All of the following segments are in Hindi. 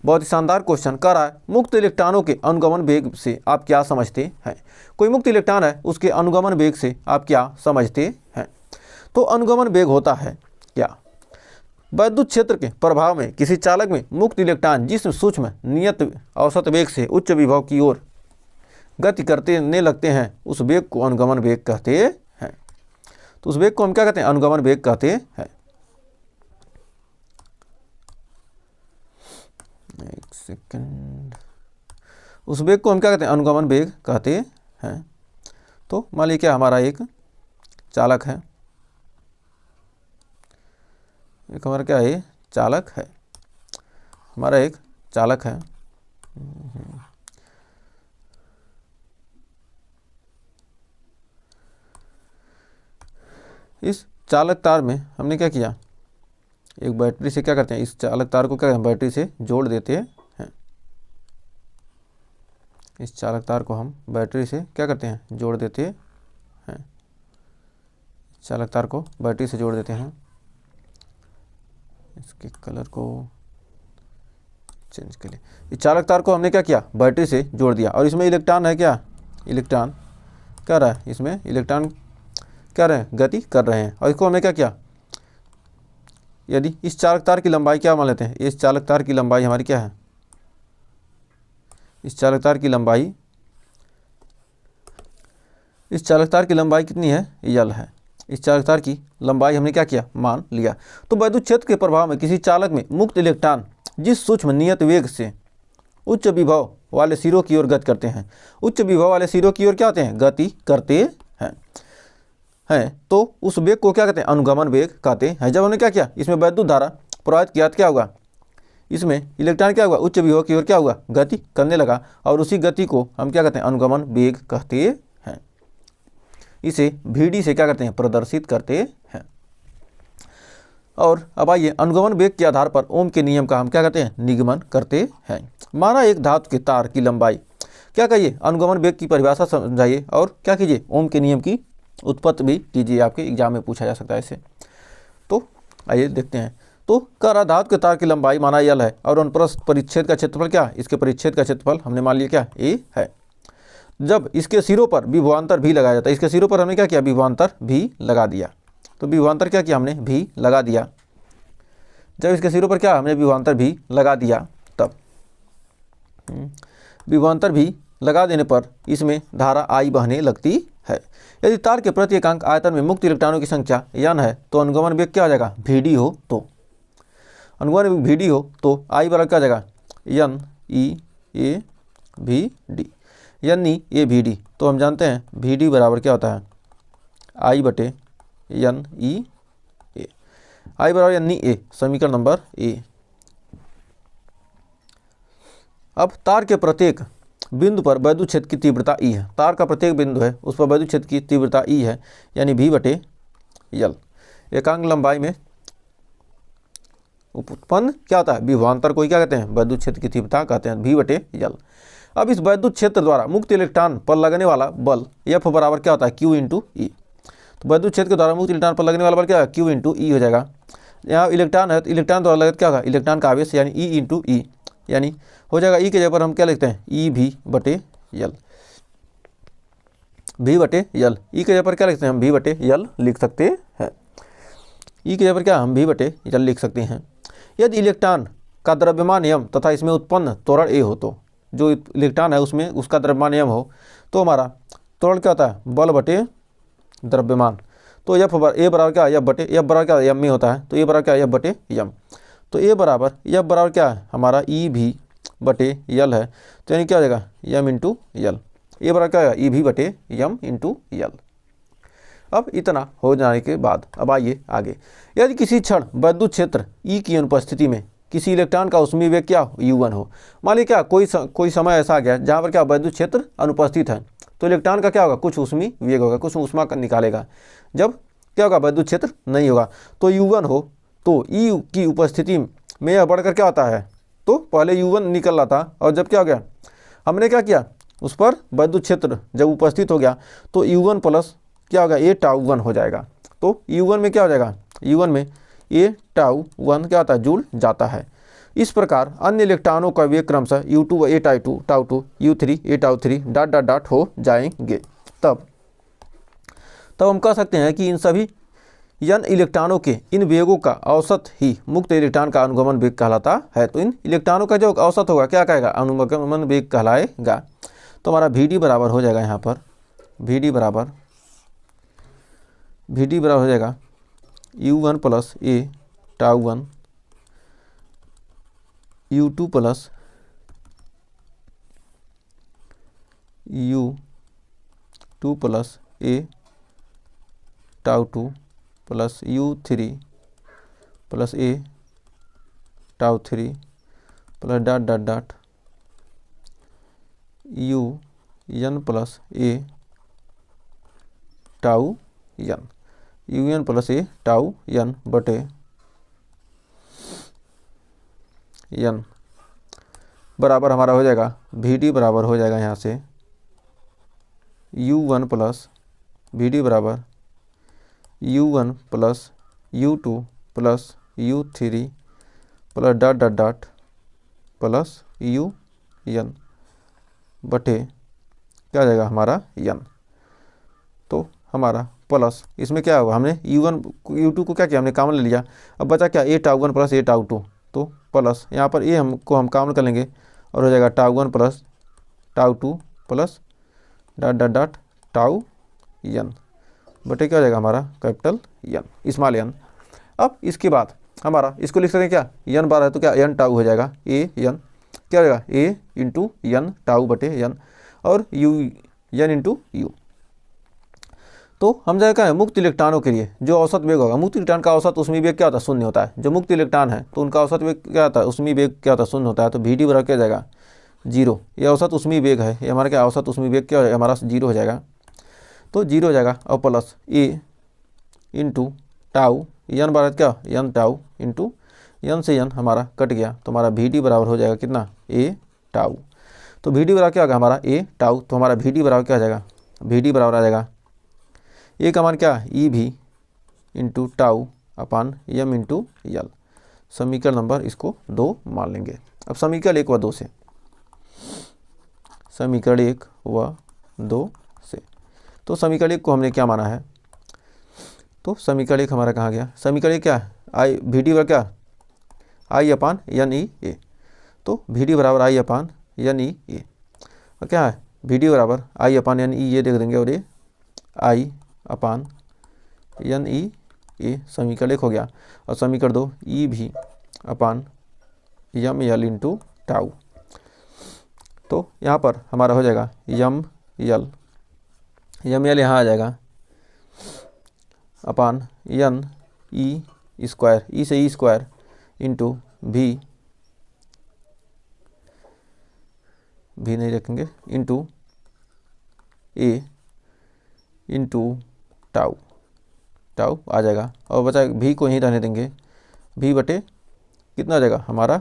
बहुत ही शानदार क्वेश्चन कर रहा है, मुक्त इलेक्ट्रॉनों के अनुगमन वेग से आप क्या समझते हैं। कोई मुक्त इलेक्ट्रॉन है, उसके अनुगमन वेग से आप क्या समझते हैं। तो अनुगमन वेग होता है क्या, वैद्युत क्षेत्र के प्रभाव में किसी चालक में मुक्त इलेक्ट्रॉन जिस सूक्ष्म नियत औसत वेग से उच्च विभव की ओर गति करने लगते हैं, उस वेग को अनुगमन वेग कहते हैं। तो उस वेग को हम क्या कहते हैं, अनुगमन वेग कहते हैं। एक सेकंड, उस वेग को हम क्या कहते हैं, अनुगमन वेग कहते हैं। तो मान लीजिए क्या हमारा एक चालक है, एक हमारा क्या है, चालक है, हमारा एक चालक है। इस चालक तार में हमने क्या किया, एक बैटरी से क्या करते हैं, इस चालक तार को क्या करते हैं, बैटरी से जोड़ देते हैं। इस चालक तार को हम बैटरी से क्या करते हैं, जोड़ देते हैं। चालक तार को बैटरी से जोड़ देते हैं। इसके कलर को चेंज कर लिए। इस चालक तार को हमने क्या किया, बैटरी से जोड़ दिया, और इसमें इलेक्ट्रॉन है क्या, इलेक्ट्रॉन क्या रहा है, इसमें इलेक्ट्रॉन क्या रहे हैं, गति कर रहे हैं। और इसको हमने क्या किया, यदि इस चालक तार की लंबाई क्या मान लेते हैं, इस चालक तार की लंबाई हमारी क्या है, इस चालक तार की लंबाई, इस चालक तार की लंबाई कितनी है, यल है। इस चालक तार की लंबाई हमने क्या किया, मान लिया। तो वैद्युत क्षेत्र के प्रभाव में किसी चालक में मुक्त इलेक्ट्रॉन जिस सूक्ष्म नियत वेग से उच्च विभव वाले सिरों की ओर गति करते हैं, उच्च विभव वाले सिरों की ओर क्या होते हैं, गति करते हैं, तो उस वेग को क्या कहते हैं, अनुगमन वेग कहते हैं। जब हमने क्या किया, इसमें वैद्युत धारा प्रवाहित किया तो क्या होगा, इसमें इलेक्ट्रॉन क्या हुआ, उच्च विभव की ओर क्या हुआ, गति करने लगा, और उसी गति को हम क्या कहते हैं, अनुगमन वेग कहते हैं। इसे VD से क्या करते हैं, प्रदर्शित करते हैं। और अब आइए अनुगमन वेग के आधार पर ओम के नियम का हम क्या कहते हैं, निगमन करते हैं। माना एक धातु के तार की लंबाई, क्या कहिए, अनुगमन वेग की परिभाषा समझाइए, और क्या कीजिए, ओम के नियम की उत्पत्ति भी कीजिए, आपके एग्जाम में पूछा जा सकता है इसे। तो आइए देखते हैं। तो कह धातु के तार की लंबाई माना यल है, और अनुप्रस्थ परिच्छेद का क्षेत्रफल क्या, इसके परिच्छेद का क्षेत्रफल हमने मान लिया क्या, A है। जब इसके सिरों पर विभवांतर भी लगाया जाता है, इसके सिरों पर हमने क्या किया, विभवांतर भी लगा दिया। तो विभवांतर क्या किया, हमने भी लगा दिया। जब इसके सिरों पर क्या, हमने विभवांतर भी लगा दिया, तब विभवांतर भी लगा देने पर इसमें धारा I बहने लगती है। यदि तार के प्रति एकांक आयतन में मुक्त इलेक्ट्रॉनों की संख्या n है, तो अनुगमन वेग क्या हो जाएगा, VD हो। तो अनुगमन वेग VD हो तो I बराबर क्या हो जाएगा, NE/AVD, NE/AVD। तो हम जानते हैं VD बराबर क्या होता है, I बटे NE/A, I बराबर NE/A, समीकरण नंबर A। अब तार के प्रत्येक बिंदु पर वैद्युत क्षेत्र की तीव्रता E है। तार का प्रत्येक बिंदु है, उस पर वैद्युत क्षेत्र की तीव्रता E है, यानी V/L। एकांक लंबाई में उत्पन्न क्या होता है, विभवांतर को क्या कहते हैं, वैद्युत क्षेत्र की तीव्रता कहते हैं, V/L। अब इस वैद्युत क्षेत्र द्वारा मुक्त इलेक्ट्रॉन पर लगने वाला बल F बराबर क्या होता है, Q/E। तो वैद्युत क्षेत्र के द्वारा मुक्त इलेक्ट्रॉन पर लगने वाला बल क्या है, Q/E हो जाएगा। यहाँ इलेक्ट्रॉन है, तो इलेक्ट्रॉन द्वारा लगत क्या होगा, इलेक्ट्रॉन का आवेश, यानी E/E, यानी हो जाएगा E के जगह पर हम क्या लिखते हैं, EV/L। V/L, E के जगह पर क्या लिखते हैं, हम V/L लिख सकते हैं। E के जगह पर क्या हम V/L लिख सकते हैं। यदि इलेक्ट्रॉन का द्रव्यमान m तथा इसमें उत्पन्न त्वरण A हो, तो जो इलेक्ट्रॉन है उसमें उसका द्रव्यमान m हो, तो हमारा त्वरण क्या होता है, बल बटे द्रव्यमान। तो A बराबर क्या, F बराबर क्या m में होता है, तो A बराबर क्या, F/m। तो A बराबर F बराबर क्या है, हमारा EV/L है, तो यानी क्या हो जाएगा, m/L। A बराबर क्या है, EV/m/L। अब इतना हो जाने के बाद अब आइए आगे। यदि किसी क्षण वैद्युत क्षेत्र E की अनुपस्थिति में किसी इलेक्ट्रॉन का ऊष्मीय वेग क्या U1 हो, मान लीजिए क्या कोई समय ऐसा आ गया जहाँ पर क्या वैद्युत क्षेत्र अनुपस्थित है, तो इलेक्ट्रॉन का क्या होगा, कुछ ऊष्मीय वेग होगा, कुछ ऊष्मा निकालेगा। जब क्या होगा, वैद्युत क्षेत्र नहीं होगा, तो U1 हो, तो E की उपस्थिति में यह बढ़कर क्या होता है, तो पहले U1 निकल रहा था, और जब क्या हो गया, हमने क्या किया, उस पर वैद्युत क्षेत्र जब उपस्थित हो गया, तो U1 प्लस क्या होगा, A/τ1 हो जाएगा। तो U1 में क्या हो जाएगा, U1 में A/τ1 क्या होता है, जुड़ जाता है। इस प्रकार अन्य इलेक्ट्रॉनों का वेग क्रमशः U2 व A tau 2 U3 A tau 3 dot dot dot हो जाएंगे। तब हम कह सकते हैं कि इन सभी n इलेक्ट्रॉनों के इन वेगों का औसत ही मुक्त इलेक्ट्रॉन का अनुगमन वेग कहलाता है। तो इन इलेक्ट्रॉनों का जो औसत होगा क्या कहेगा, अनुगमन वेग कहलाएगा। तो हमारा Vd बराबर हो जाएगा, यहाँ पर Vd बराबर हो जाएगा U1 plus A tau 1 U2 plus U2 plus A tau 2 plus U3 plus A tau 3 plus dot dot dot UN plus A tau n UN plus A tau n बटे n बराबर हमारा हो जाएगा Vd बराबर हो जाएगा यहाँ से U1 प्लस Vd बराबर U1 plus U2 plus U3 plus dot dot dot plus UN बटे क्या आ जाएगा हमारा n। तो हमारा प्लस इसमें क्या हुआ, हमने U1 U2 को क्या किया, हमने कॉमन ले लिया। अब बचा क्या, A tau 1 plus A tau 2, तो प्लस यहाँ पर A हम कॉमन कर लेंगे और हो जाएगा tau 1 plus tau 2 plus dot dot dot tau n बटे क्या हो जाएगा हमारा कैपिटल n स्मॉल n। अब इसके बाद हमारा इसको लिख सकते हैं क्या, n बार है तो क्या n टाउ हो जाएगा, A n क्या हो जाएगा A इंटू n टाउ बटे n और U n इंटू U। तो हम जाएगा है मुक्त इलेक्ट्रॉनों के लिए जो औसत वेग होगा, मुक्त इलेक्ट्रॉन का औसत उसमें वेग क्या होता है, शून्य होता है। जो मुक्त इलेक्ट्रॉन है तो उनका औसत वेग क्या होता है, उसमें वेग क्या होता है, शून्य होता है। तो Vd बराबर क्या हो जाएगा 0, ये औसत उसमें वेग है, ये हमारा क्या औसत उसमें वेग क्या हो जाएगा हमारा 0 हो जाएगा। तो 0 हो जाएगा और plus A into tau n बराबर क्या n टाउ इंटू n से n हमारा कट गया, तो हमारा Vd बराबर हो जाएगा कितना A टाउ। तो Vd बराबर क्या होगा हमारा A टाउ, तो हमारा Vd बराबर क्या हो जाएगा, Vd बराबर आ जाएगा A का मान क्या EV इंटू टाउ अपान m इंटू L। समीकरण नंबर इसको 2 मान लेंगे। अब समीकरण 1 व 2 से, समीकरण 1 व 2 से, तो समीकरण 1 को हमने क्या माना है, तो समीकरण 1 हमारा कहाँ गया, समीकरण 1 क्या है Vd बराबर क्या I अपान NEA। तो Vd बराबर I अपान NEA और क्या है Vd बराबर I अपान NEA देख देंगे और ये I अपान NEA समीकरण 1 हो गया। और समीकरण 2 EV अपान ML इंटू टाउ। तो यहाँ पर हमारा हो जाएगा ML यहाँ आ जाएगा अपान NE स्क्वायर, E से E स्क्वायर इंटू V नहीं रखेंगे इंटू A इंटू टाउ आ जाएगा। और बचा V को यहीं रहने देंगे, V बटे कितना आ जाएगा हमारा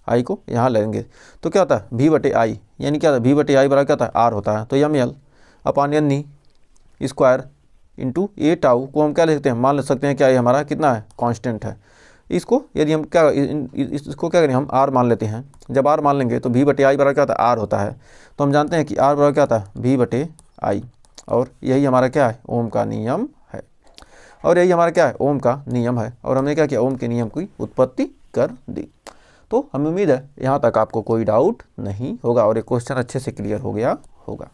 I को यहाँ लेंगे। तो क्या होता है V बटे I, यानी क्या होता है V बटे I बराबर क्या होता है R होता है। तो ML upon NE square into A tau को हम क्या ले सकते हैं, मान ले सकते हैं क्या ये हमारा कितना है कांस्टेंट है। इसको यदि हम क्या इसको क्या करें हम R मान लेते हैं। जब R मान लेंगे तो V बटे I बराबर क्या होता है R होता है। तो हम जानते हैं कि R बराबर क्या होता है V बटे I, और यही हमारा क्या है ओम का नियम है, और यही हमारा क्या है ओम का नियम है। और हमने क्या किया ओम के नियम की उत्पत्ति कर दी। तो हमें उम्मीद है यहाँ तक आपको कोई डाउट नहीं होगा और ये क्वेश्चन अच्छे से क्लियर हो गया होगा।